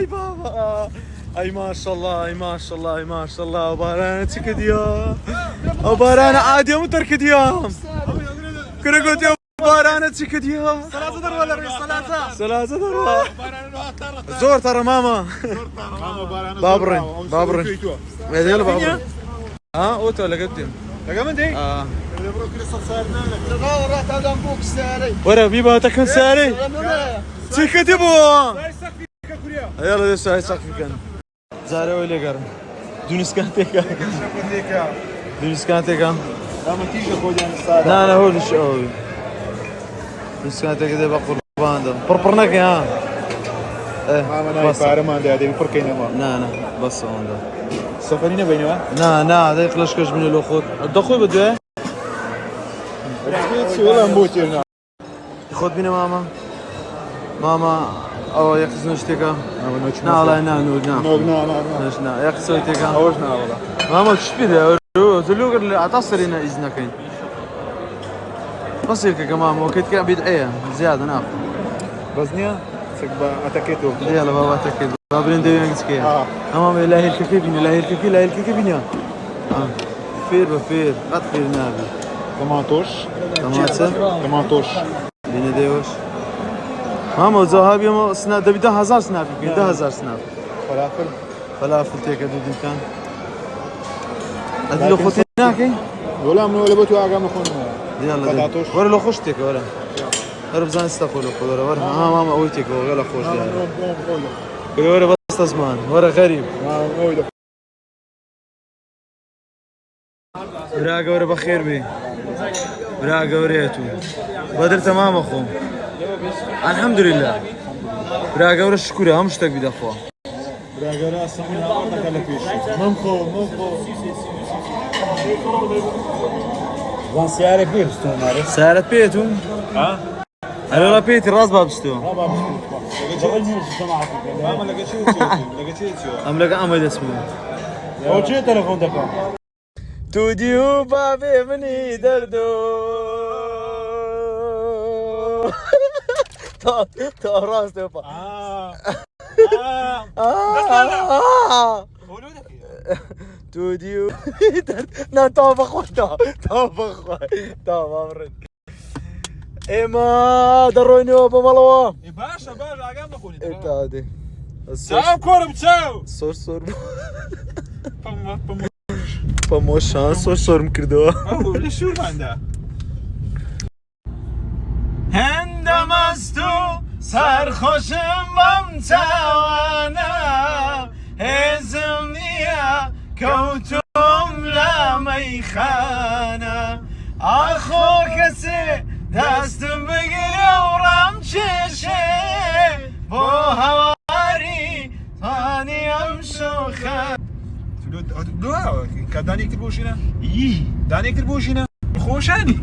ای بابا ای ماشاءالله ای ماشاءالله ای ماشاءالله وبارانة تكديا وبارانة عادي مو تركديا كنا قلت يا وبارانة تكديا ثلاثة دور ولا رئيس ثلاثة دور زور ترى ماما بابرن يلا بابرن اوتو لقيتهم لقمن دي؟ ورا بيبا تكن ساري تكدي بو يلا دي ساي ساكن كان زاري ويلي قرن دونس كان تيكا دونس كان تيكا لا هو الشقوي دونس كان تيكا دي بقربان ده بربرناك ها بس ما ده دي بركينا ما لا بس هون ده سفرينا بينما لا ده يقلش كش من الاخر الدخول بده ايه ولا نبوتي خذ بينا ماما او يقص نشتكا لا والله نا يقص نشتكا اوجنا والله ماما تشبيده تلوق اللي اعتصرنا اذنك بسيك كمان وكيت كان بيدعيه زياده ناخذ بزنيا سكبا اتاكيتو يلا بابا اتاكيت بابرين دي ينسكي ماما لا الكيكي بينيا فير اطفي نابي 18 بینه دیوش ماما زهاب يوم سناب ده 10,000 سناب يمكن 10,000 سناب فلافل تيكا دو دكان ادي لو خوتي هناك ولا من ولا بتو اقام خون يلا ورا لو خوش تيكا ورا بزان استقولوا ورا ماما اويتيك ولا خوش ورا بس زمان ورا غريب براقة ورا بخير بي براقة وريتو بدر تمام اخو الحمد لله براقة ورا الشكوري هم مشتاق بيد اخو براقة ورا الصمينا ورا كلا فيش ممخو وان سيارة بيرستو ماري سيارة بيتو ها انا بيتي راس بابستو ما لقيت شو ام لقى امد اسمه او شي تليفون دكا توديو بابي مني دردو تو راس توبا توديو نا توبخ امرد اما دروني وابا ملوا باشا عقام نكون انت هادي ساو كورم تساو صور فموشان صور مكردو ليش شو عنده هندم از تو سرخوشم بم توانم هزم نیا کوتم لمیخانه آخو کسی دستم بگیره و رم چشه با هواری تانیم شوخه دو كان داني يكتب وشينا داني يكتب وشينا خوشاني